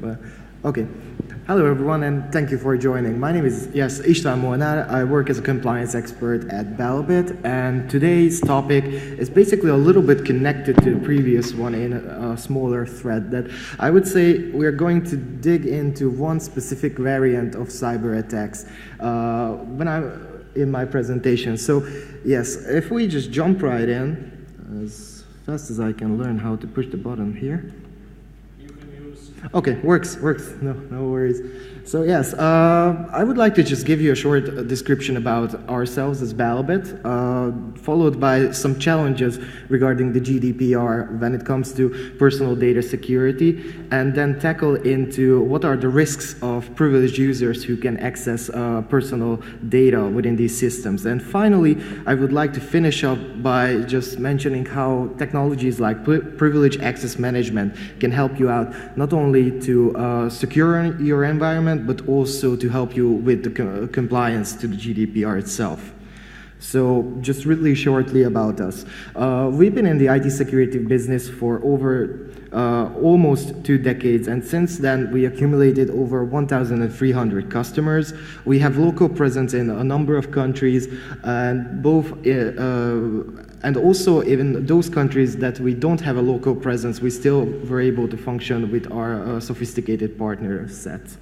Well, okay. Hello, everyone, and thank you for joining. My name is, István Molnár. I work as a compliance expert at Bellbit, and today's topic is basically a little bit connected to the previous one in a smaller thread that I would say we're going to dig into one specific variant of cyber attacks in my presentation. So, yes, if we just jump right in, as fast as I can learn how to push the button here. Okay, works. No worries. So yes, I would like to just give you a short description about ourselves as Bellbit, followed by some challenges regarding the GDPR when it comes to personal data security, and then tackle into what are the risks of privileged users who can access personal data within these systems. And finally, I would like to finish up by just mentioning how technologies like privilege access management can help you out, not only to secure your environment, but also to help you with the compliance to the GDPR itself. So just really shortly about us. We've been in the IT security business for over almost 2 decades, and since then we accumulated over 1,300 customers. We have local presence in a number of countries, and and also in those countries that we don't have a local presence, we still were able to function with our sophisticated partner set.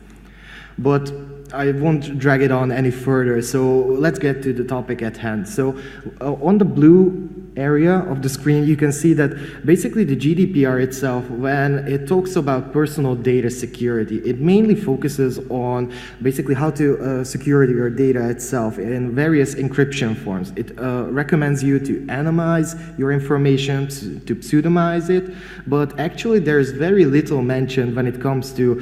But I won't drag it on any further, so let's get to the topic at hand. So on the blue area of the screen, you can see that basically the GDPR itself, when it talks about personal data security, it mainly focuses on basically how to secure your data itself in various encryption forms. It recommends you to anonymize your information, to pseudonymize it, but actually there's very little mentioned when it comes to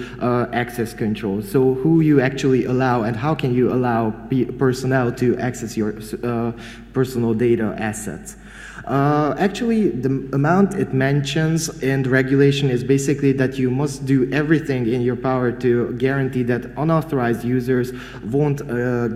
access control. So who you actually allow and how can you allow personnel to access your personal data assets. Actually, the amount it mentions in the regulation is basically that you must do everything in your power to guarantee that unauthorized users won't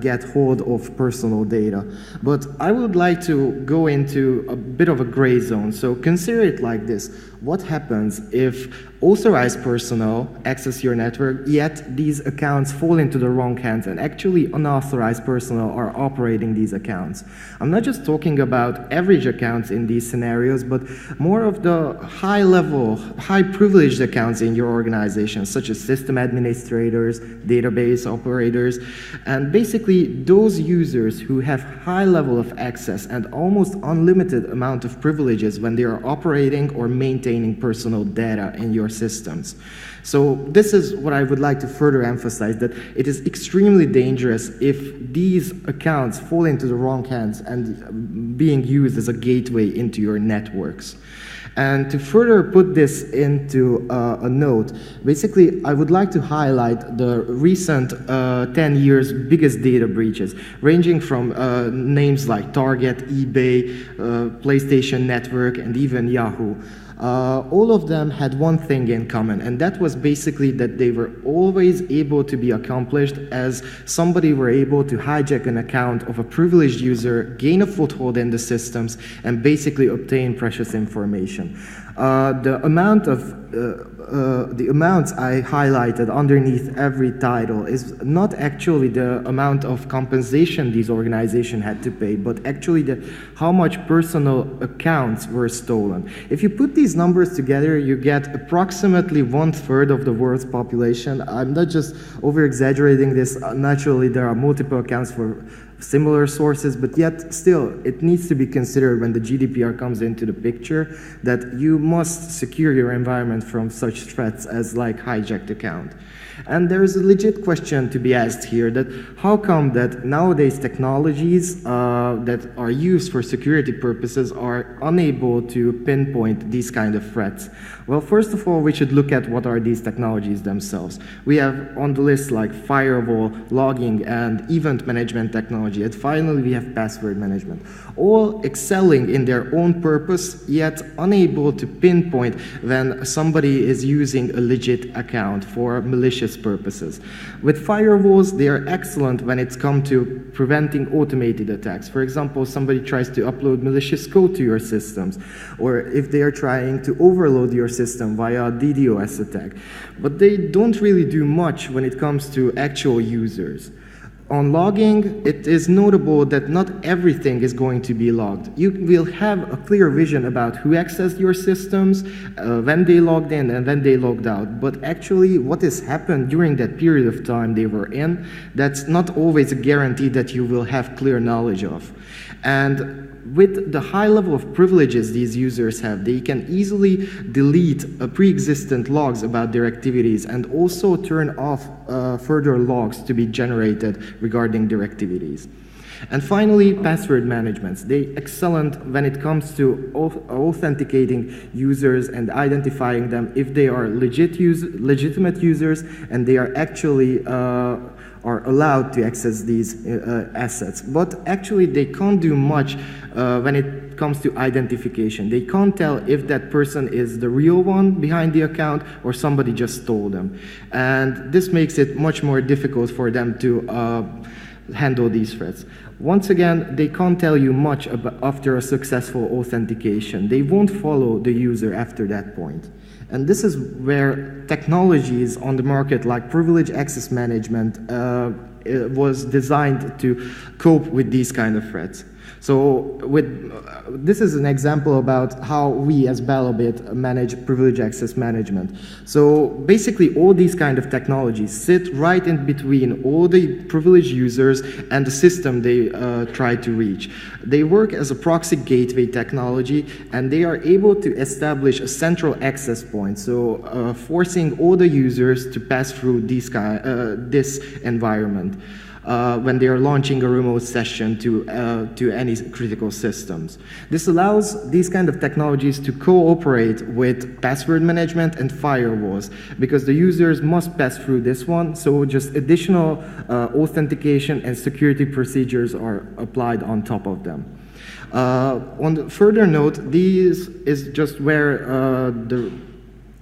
get hold of personal data. But I would like to go into a bit of a gray zone. So consider it like this. What happens if authorized personnel access your network, yet these accounts fall into the wrong hands and actually unauthorized personnel are operating these accounts? I'm not just talking about average accounts in these scenarios, but more of the high-level, high-privileged accounts in your organization, such as system administrators, database operators, and basically those users who have high level of access and almost unlimited amount of privileges when they are operating or maintaining personal data in your systems. So this is what I would like to further emphasize, that it is extremely dangerous if these accounts fall into the wrong hands and being used as a gateway into your networks. And to further put this into a note, basically I would like to highlight the recent 10 years biggest data breaches, ranging from names like Target, eBay, PlayStation Network, and even Yahoo. All of them had one thing in common, and that was basically that they were always able to be accomplished as somebody were able to hijack an account of a privileged user, gain a foothold in the systems, and basically obtain precious information. The amounts I highlighted underneath every title is not actually the amount of compensation these organizations had to pay, but actually how much personal accounts were stolen. If you put these numbers together, you get approximately 1/3 of the world's population. I'm not just over-exaggerating this. Naturally, there are multiple accounts for similar sources, but yet still it needs to be considered when the GDPR comes into the picture that you must secure your environment from such threats as like hijacked account. And there is a legit question to be asked here, that how come that nowadays technologies that are used for security purposes are unable to pinpoint these kind of threats? Well, first of all, we should look at what are these technologies themselves. We have on the list like firewall, logging, and event management technology, and finally we have password management, all excelling in their own purpose, yet unable to pinpoint when somebody is using a legit account for malicious purposes. With firewalls, they are excellent when it's come to preventing automated attacks. For example, somebody tries to upload malicious code to your systems, or if they are trying to overload your system via a DDoS attack. But they don't really do much when it comes to actual users. On logging, it is notable that not everything is going to be logged. You will have a clear vision about who accessed your systems, when they logged in and when they logged out. But actually, what has happened during that period of time they were in, that's not always a guarantee that you will have clear knowledge of. And with the high level of privileges these users have, they can easily delete pre-existent logs about their activities and also turn off further logs to be generated regarding their activities. And finally, password management. They're excellent when it comes to authenticating users and identifying them if they are legitimate users and they are actually are allowed to access these assets. But actually, they can't do much when it comes to identification. They can't tell if that person is the real one behind the account or somebody just stole them. And this makes it much more difficult for them to handle these threats. Once again, they can't tell you much after a successful authentication. They won't follow the user after that point. And this is where technologies on the market like privileged access management was designed to cope with these kind of threats. So this is an example about how we as Balobit manage privileged access management. So basically all these kind of technologies sit right in between all the privileged users and the system they try to reach. They work as a proxy gateway technology and they are able to establish a central access point, so forcing all the users to pass through this environment. When they are launching a remote session to any critical systems. This allows these kind of technologies to cooperate with password management and firewalls because the users must pass through this one, so just additional authentication and security procedures are applied on top of them. On the further note, this is just where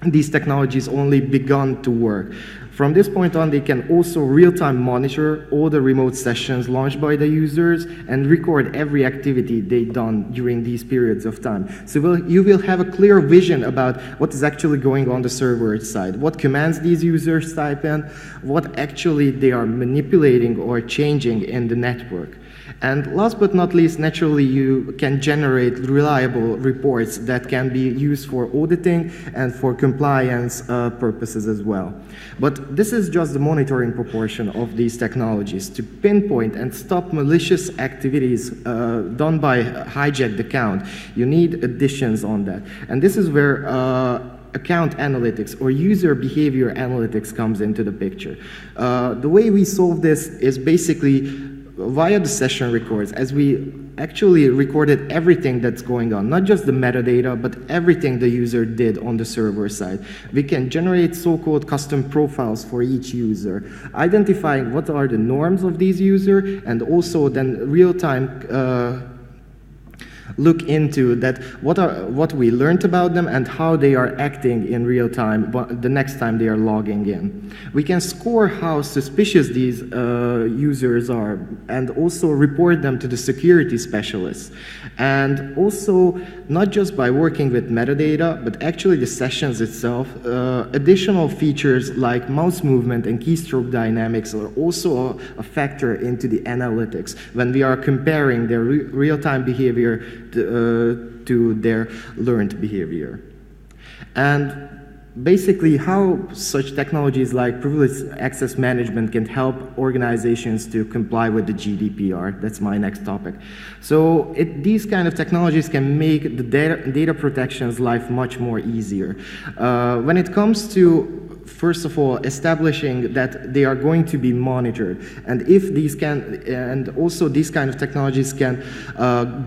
these technologies only begun to work. From this point on, they can also real-time monitor all the remote sessions launched by the users and record every activity they've done during these periods of time. So you will have a clear vision about what is actually going on the server side, what commands these users type in, what actually they are manipulating or changing in the network. And last but not least, naturally, you can generate reliable reports that can be used for auditing and for compliance purposes as well. But this is just the monitoring proportion of these technologies. To pinpoint and stop malicious activities done by hijacked account, you need additions on that. And this is where account analytics or user behavior analytics comes into the picture. The way we solve this is basically via the session records, as we actually recorded everything that's going on, not just the metadata, but everything the user did on the server side. We can generate so-called custom profiles for each user, identifying what are the norms of these users, and also then real-time look into that what we learned about them and how they are acting in real time the next time they are logging in. We can score how suspicious these users are and also report them to the security specialists. And also, not just by working with metadata, but actually the sessions itself, additional features like mouse movement and keystroke dynamics are also a factor into the analytics when we are comparing their real-time behavior to their learned behavior. And basically how such technologies like privileged access management can help organizations to comply with the GDPR. That's my next topic. So these kind of technologies can make the data protection's life much more easier. When it comes to first of all, establishing that they are going to be monitored, and if these can, and also these kind of technologies can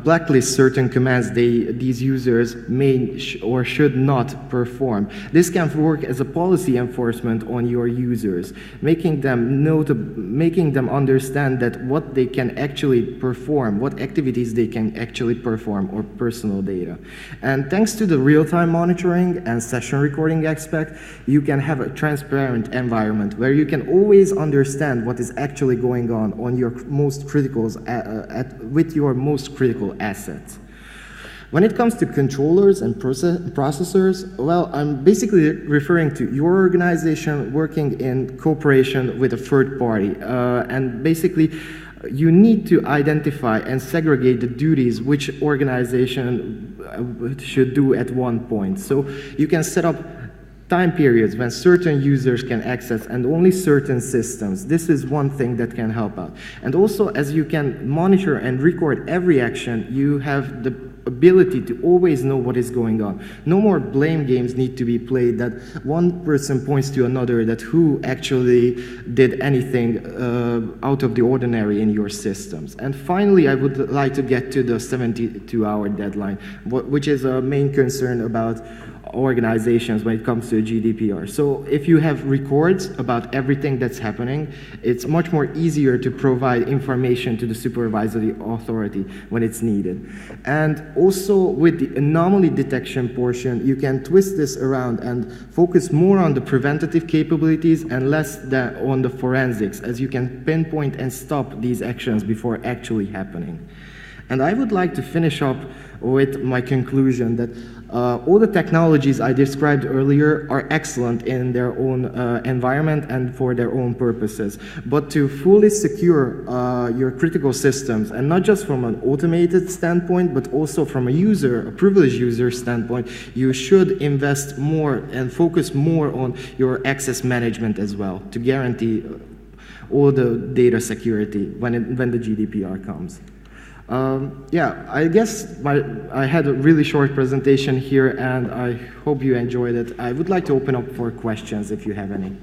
blacklist certain commands these users may or should not perform. This can work as a policy enforcement on your users, making them understand that what they can actually perform, what activities they can actually perform, or personal data. And thanks to the real-time monitoring and session recording aspect, you can have a transparent environment where you can always understand what is actually going on your most critical with your most critical assets. When it comes to controllers and processors, well, I'm basically referring to your organization working in cooperation with a third party. And basically, you need to identify and segregate the duties which organization should do at one point. So you can set up time periods when certain users can access and only certain systems. This is one thing that can help out. And also, as you can monitor and record every action, you have the ability to always know what is going on. No more blame games need to be played that one person points to another that who actually did anything out of the ordinary in your systems. And finally, I would like to get to the 72-hour deadline, which is a main concern about organizations when it comes to GDPR. So if you have records about everything that's happening, it's much more easier to provide information to the supervisory authority when it's needed. And also with the anomaly detection portion, you can twist this around and focus more on the preventative capabilities and less on the forensics, as you can pinpoint and stop these actions before actually happening. And I would like to finish up with my conclusion that all the technologies I described earlier are excellent in their own environment and for their own purposes. But to fully secure your critical systems, and not just from an automated standpoint, but also from a privileged user standpoint, you should invest more and focus more on your access management as well to guarantee all the data security when the GDPR comes. Yeah, I guess I had a really short presentation here, and I hope you enjoyed it. I would like to open up for questions if you have any.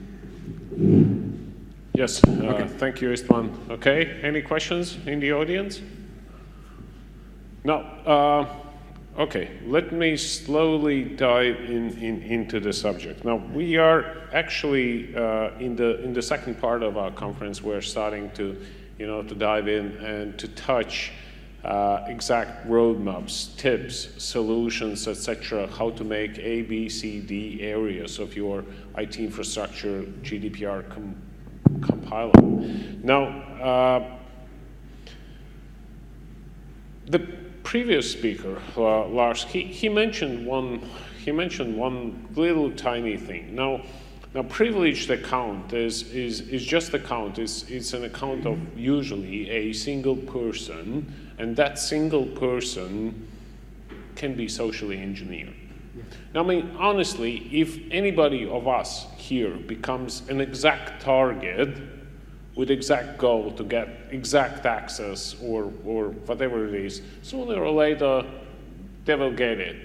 Yes, okay. Thank you, István. Okay, any questions in the audience? No. Okay, let me slowly dive into the subject. Now, we are actually in the second part of our conference. We're starting to dive in and to touch exact roadmaps, tips, solutions, etc., how to make A, B, C, D areas of your IT infrastructure GDPR compiler. Now, the previous speaker, Lars, he mentioned one little tiny thing. Now, privileged account is just account. It's an account of usually a single person, and that single person can be socially engineered. Yeah. Now, I mean, honestly, if anybody of us here becomes an exact target with exact goal to get exact access or whatever it is, sooner or later they will get it.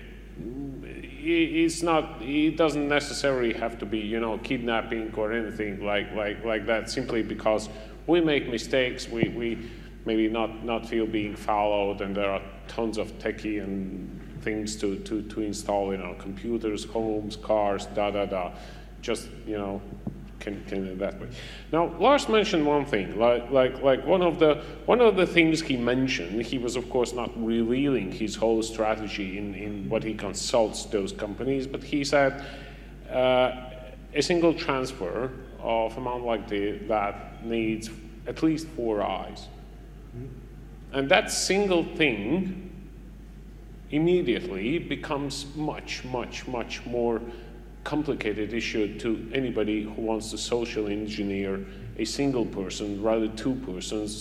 It doesn't necessarily have to be, kidnapping or anything like that, simply because we make mistakes, we maybe not feel being followed, and there are tons of techie and things to install in our computers, homes, cars, just, can do that way. Now, Lars mentioned one thing, like one of the things he mentioned, he was of course not revealing his whole strategy in what he consults those companies, but he said a single transfer of amount like that needs at least 4 eyes. And that single thing immediately becomes much more complicated issue to anybody who wants to social engineer a single person rather than 2 persons.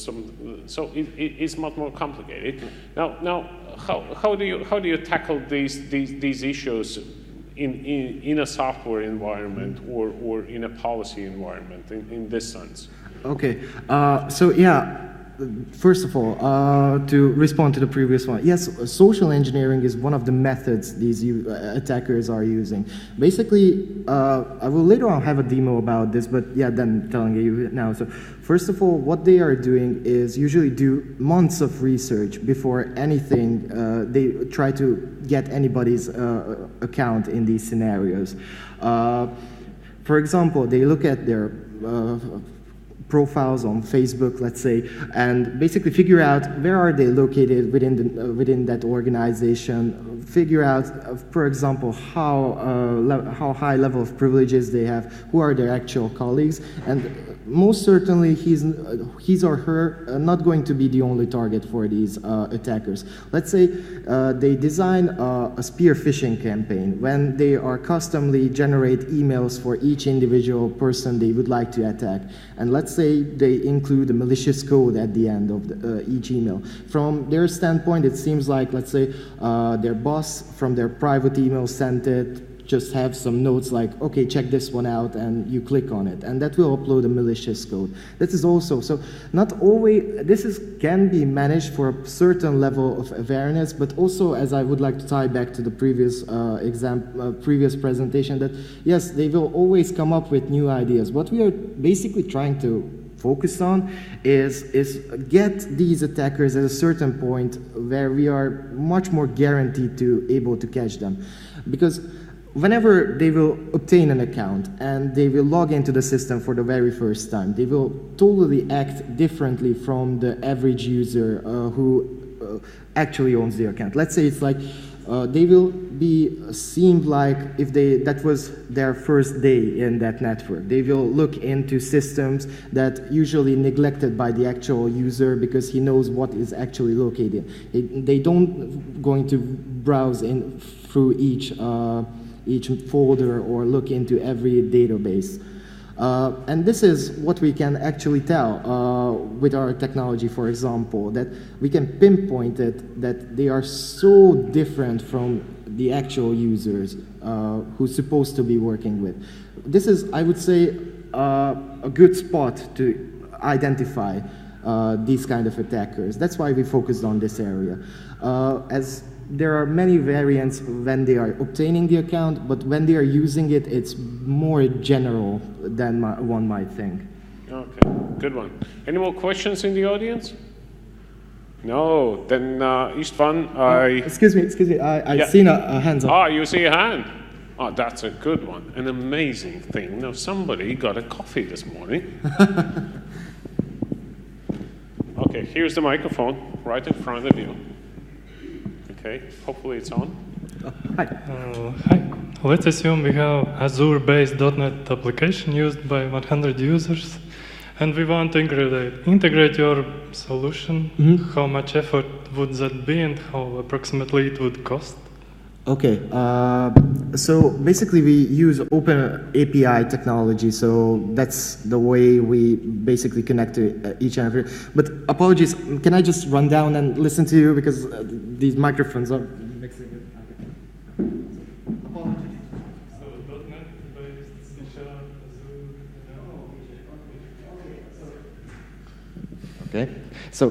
So it's much more complicated. Now, how do you tackle these issues in a software environment or in a policy environment in this sense? Okay, so yeah. First of all, to respond to the previous one, yes, social engineering is one of the methods these attackers are using. Basically, I will later on have a demo about this, but yeah, then telling you now. So first of all, what they are doing is usually do months of research before anything. They try to get anybody's account in these scenarios. For example, they look at their profiles on Facebook, let's say, and basically figure out where are they located within that organization, figure out, for example, how high level of privileges they have, who are their actual colleagues, and most certainly he's or her not going to be the only target for these attackers. Let's say they design a spear phishing campaign when they are customly generate emails for each individual person they would like to attack. And let's say they include a malicious code at the end of each email. From their standpoint, it seems like, let's say, their boss from their private email sent it, just have some notes like, okay, check this one out, and you click on it, and that will upload a malicious code. This is also, so not always, can be managed for a certain level of awareness, but also, as I would like to tie back to the previous previous presentation, that yes, they will always come up with new ideas. What we are basically trying to focus on is get these attackers at a certain point where we are much more guaranteed to able to catch them. Because whenever they will obtain an account and they will log into the system for the very first time, they will totally act differently from the average user who actually owns the account. Let's say it's like they will be seemed like if that was their first day in that network. They will look into systems that usually neglected by the actual user because he knows what is actually located. They don't going to browse in through each folder or look into every database. And this is what we can actually tell with our technology, for example, that we can pinpoint it, that they are so different from the actual users who's supposed to be working with. This is, I would say, a good spot to identify these kind of attackers. That's why we focused on this area. As there are many variants when they are obtaining the account, but when they are using it, it's more general than one might think. Okay, good one. Any more questions in the audience? No, then István, Excuse me, I've seen a hands up. Ah, you see a hand? Oh, that's a good one. An amazing thing. Now, somebody got a coffee this morning. Okay, here's the microphone right in front of you. Okay, hopefully it's on. Hi. Hi. Let's assume we have Azure-based .NET application used by 100 users, and we want to integrate your solution. Mm-hmm. How much effort would that be, and how approximately it would cost? Okay, so basically we use open API technology, so that's the way we basically connect to each and every. But apologies, can I just run down and listen to you because these microphones are mixing it. Okay. Apologies. So .NET-based C# Azure. Okay. So,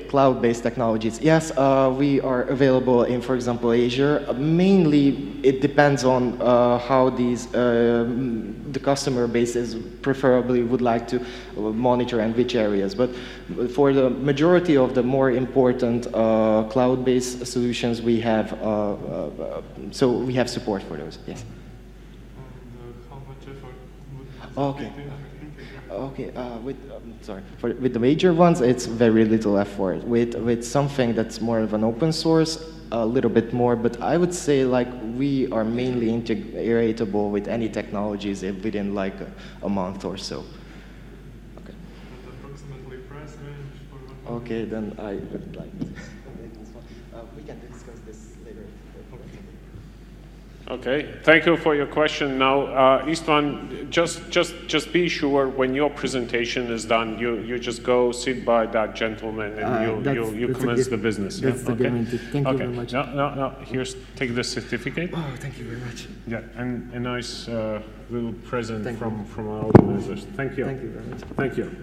cloud-based technologies. Yes, we are available in, for example, Azure. Mainly, it depends on how the customer bases preferably would like to monitor and which areas. But for the majority of the more important cloud-based solutions, we have so we have support for those. Yes. And how much effort would Okay. Okay, with the major ones, it's very little effort. With something that's more of an open source, a little bit more, but I would say like we are mainly integratable with any technologies within like a month or so. Okay. And approximately price range for 100? Okay, then I would like to make this one. We can discuss this later. Okay, thank you for your question. Now, István, just be sure when your presentation is done, you just go sit by that gentleman and you commence the business. That's the guarantee. Thank you very much. No. Here's take the certificate. Oh, thank you very much. Yeah, and a nice little present from our organizers. Thank you. Thank you very much. Thank you.